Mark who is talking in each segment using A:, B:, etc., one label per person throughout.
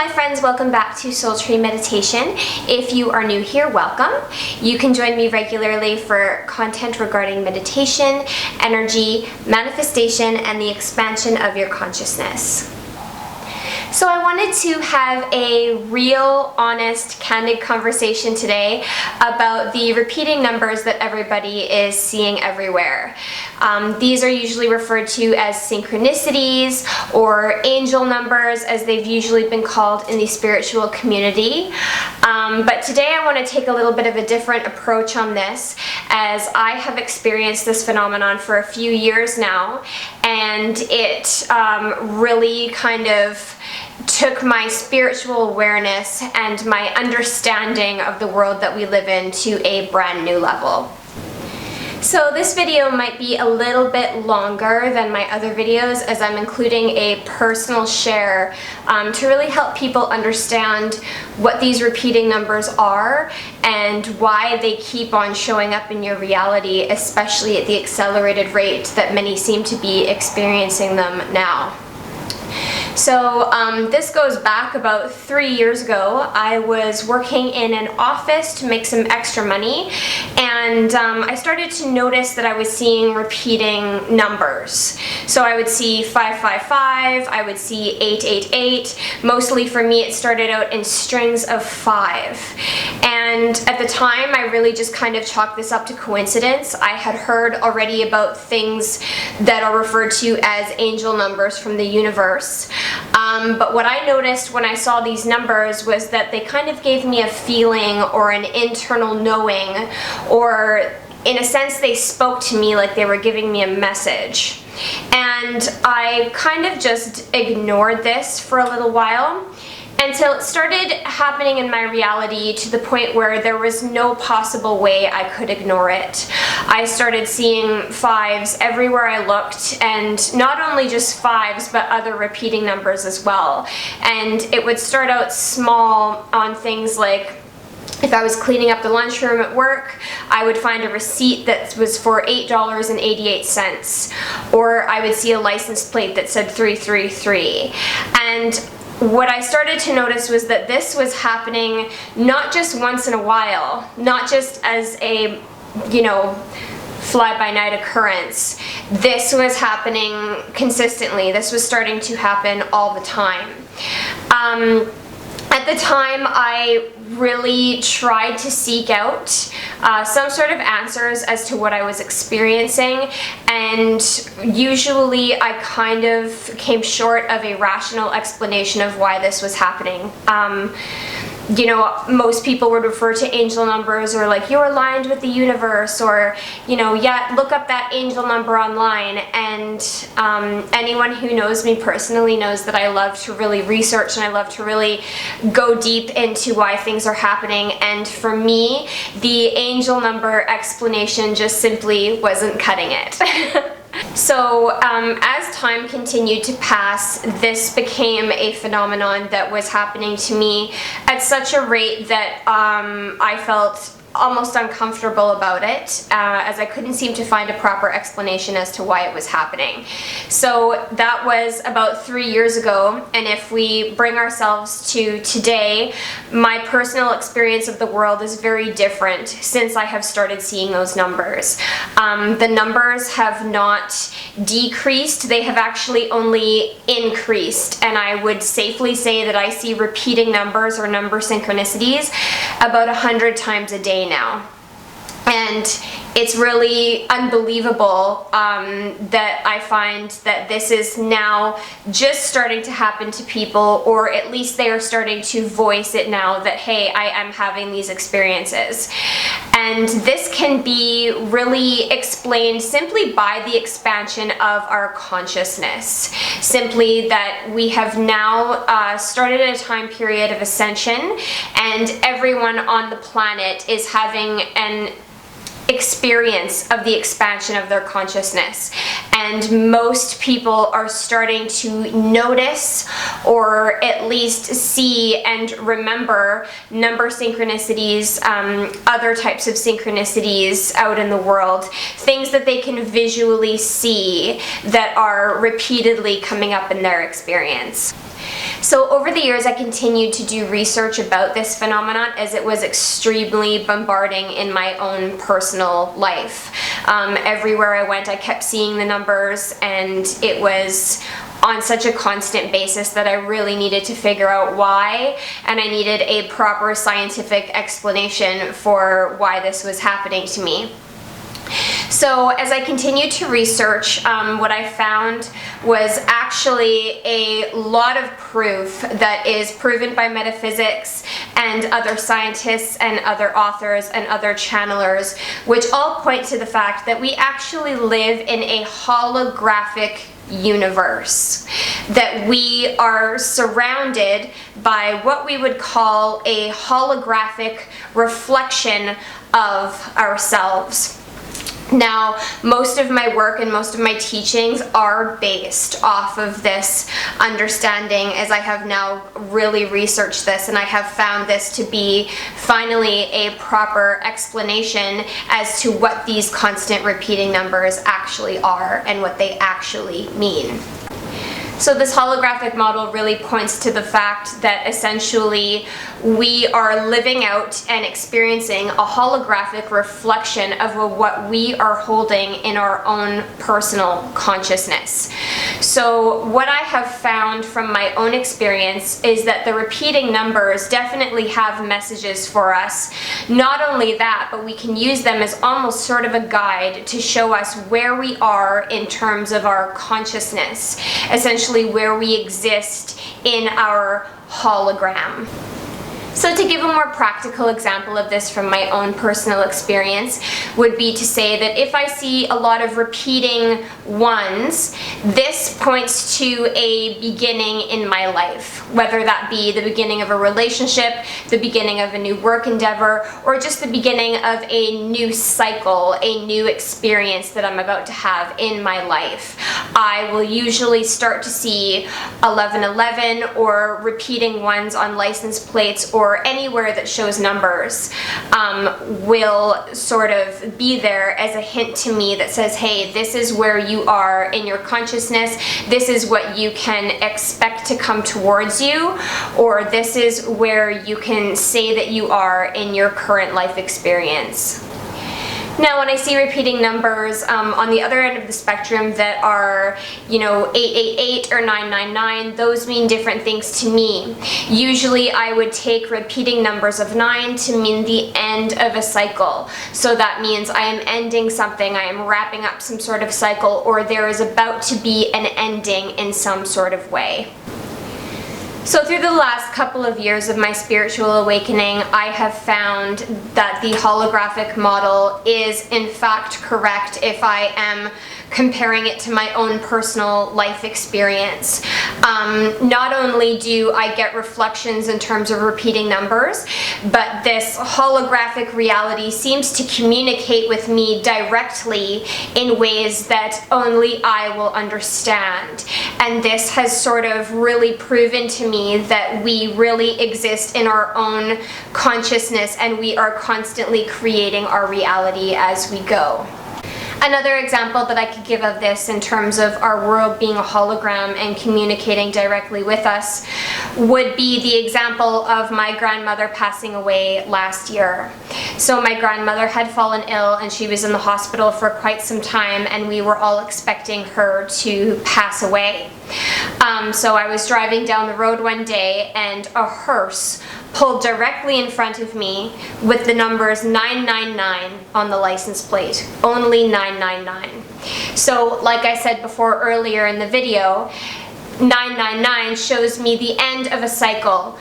A: my friends, welcome back to Soul Tree Meditation. If you are new here, welcome. You can join me regularly for content regarding meditation, energy, manifestation, and the expansion of your consciousness. So I wanted to have a real, honest, candid conversation today about the repeating numbers that everybody is seeing everywhere. These are usually referred to as synchronicities or angel numbers, as they've usually been called in the spiritual community. But today I want to take a little bit of a different approach on this, as I have experienced this phenomenon for a few years now, and it really kind of took my spiritual awareness and my understanding of the world that we live in to a brand new level. So this video might be a little bit longer than my other videos, as I'm including a personal share to really help people understand what these repeating numbers are and why they keep on showing up in your reality, especially at the accelerated rate that many seem to be experiencing them now. So this goes back about 3 years ago. I was working in an office to make some extra money, and I started to notice that I was seeing repeating numbers. So I would see 555, I would see 888. Mostly for me it started out in strings of 5. And at the time I really just kind of chalked this up to coincidence. I had heard already about things that are referred to as angel numbers from the universe. But what I noticed when I saw these numbers was that they kind of gave me a feeling or an internal knowing, or in a sense they spoke to me like they were giving me a message. And I kind of just ignored this for a little while, until it started happening in my reality to the point where there was no possible way I could ignore it. I started seeing 5s everywhere I looked, and not only just 5s but other repeating numbers as well. And it would start out small on things like, if I was cleaning up the lunchroom at work, I would find a receipt that was for $8.88, or I would see a license plate that said 333. And what I started to notice was that this was happening not just once in a while, not just as a, fly-by-night occurrence. This was happening consistently. This was starting to happen all the time. At the time, I really tried to seek out some sort of answers as to what I was experiencing, and usually I kind of came short of a rational explanation of why this was happening. Most people would refer to angel numbers, or like, you're aligned with the universe, or yeah, look up that angel number online. And anyone who knows me personally knows that I love to really research, and I love to really go deep into why things are happening. And for me, the angel number explanation just simply wasn't cutting it. So as time continued to pass, this became a phenomenon that was happening to me at such a rate that I felt almost uncomfortable about it, as I couldn't seem to find a proper explanation as to why it was happening. So that was about 3 years ago, and if we bring ourselves to today, my personal experience of the world is very different since I have started seeing those numbers. The numbers have not decreased, they have actually only increased, and I would safely say that I see repeating numbers or number synchronicities about 100 times a day now. And it's really unbelievable that I find that this is now just starting to happen to people, or at least they are starting to voice it now that, hey, I am having these experiences. And this can be really explained simply by the expansion of our consciousness. Simply that we have now started at a time period of ascension, and everyone on the planet is having an experience of the expansion of their consciousness, and most people are starting to notice or at least see and remember number synchronicities, other types of synchronicities out in the world, things that they can visually see that are repeatedly coming up in their experience. So over the years, I continued to do research about this phenomenon as it was extremely bombarding in my own personal life. Everywhere I went, I kept seeing the numbers, and it was on such a constant basis that I really needed to figure out why, and I needed a proper scientific explanation for why this was happening to me. So as I continued to research, what I found was actually a lot of proof that is proven by metaphysics and other scientists and other authors and other channelers, which all point to the fact that we actually live in a holographic universe, that we are surrounded by what we would call a holographic reflection of ourselves. Now, most of my work and most of my teachings are based off of this understanding, as I have now really researched this, and I have found this to be finally a proper explanation as to what these constant repeating numbers actually are and what they actually mean. So this holographic model really points to the fact that essentially we are living out and experiencing a holographic reflection of what we are holding in our own personal consciousness. So what I have found from my own experience is that the repeating numbers definitely have messages for us. Not only that, but we can use them as almost sort of a guide to show us where we are in terms of our consciousness, essentially where we exist in our hologram. So to give a more practical example of this from my own personal experience would be to say that if I see a lot of repeating ones, this points to a beginning in my life, whether that be the beginning of a relationship, the beginning of a new work endeavor, or just the beginning of a new cycle, a new experience that I'm about to have in my life. I will usually start to see 1111 or repeating ones on license plates or anywhere that shows numbers will sort of be there as a hint to me that says, hey, this is where you are in your consciousness, this is what you can expect to come towards you, or this is where you can say that you are in your current life experience. Now, when I see repeating numbers on the other end of the spectrum that are, 888 or 999, those mean different things to me. Usually I would take repeating numbers of 9 to mean the end of a cycle. So that means I am ending something, I am wrapping up some sort of cycle, or there is about to be an ending in some sort of way. So through the last couple of years of my spiritual awakening, I have found that the holographic model is in fact correct if I am comparing it to my own personal life experience. Not only do I get reflections in terms of repeating numbers, but this holographic reality seems to communicate with me directly in ways that only I will understand. And this has sort of really proven to me that we really exist in our own consciousness and we are constantly creating our reality as we go. Another example that I could give of this in terms of our world being a hologram and communicating directly with us would be the example of my grandmother passing away last year. So my grandmother had fallen ill and she was in the hospital for quite some time, and we were all expecting her to pass away. So I was driving down the road one day and a hearse pulled directly in front of me with the numbers 999 on the license plate. Only 999. So like I said before earlier in the video, 999 shows me the end of a cycle,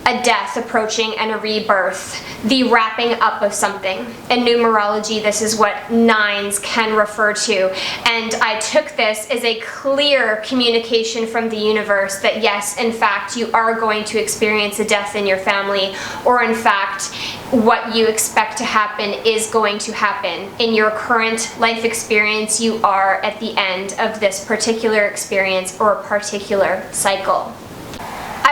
A: a death approaching and a rebirth, the wrapping up of something. In numerology, this is what nines can refer to. And I took this as a clear communication from the universe that yes, in fact, you are going to experience a death in your family, or in fact, what you expect to happen is going to happen. In your current life experience, you are at the end of this particular experience or particular cycle.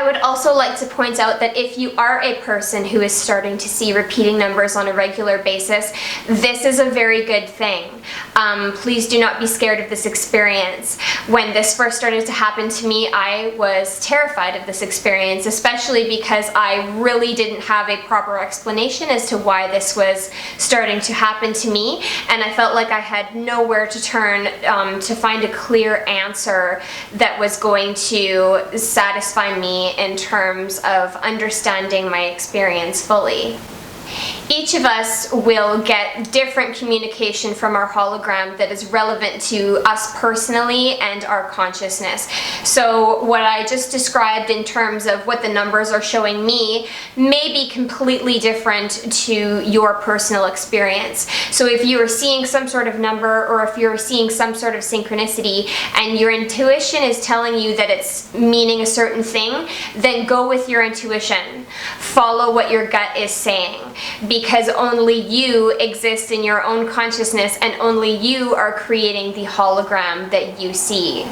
A: I would also like to point out that if you are a person who is starting to see repeating numbers on a regular basis, this is a very good thing. Please do not be scared of this experience. When this first started to happen to me, I was terrified of this experience, especially because I really didn't have a proper explanation as to why this was starting to happen to me, and I felt like I had nowhere to turn to find a clear answer that was going to satisfy me in terms of understanding my experience fully. Each of us will get different communication from our hologram that is relevant to us personally and our consciousness. So what I just described in terms of what the numbers are showing me may be completely different to your personal experience. So if you are seeing some sort of number, or if you're seeing some sort of synchronicity and your intuition is telling you that it's meaning a certain thing, then go with your intuition. Follow what your gut is saying, because only you exist in your own consciousness and only you are creating the hologram that you see.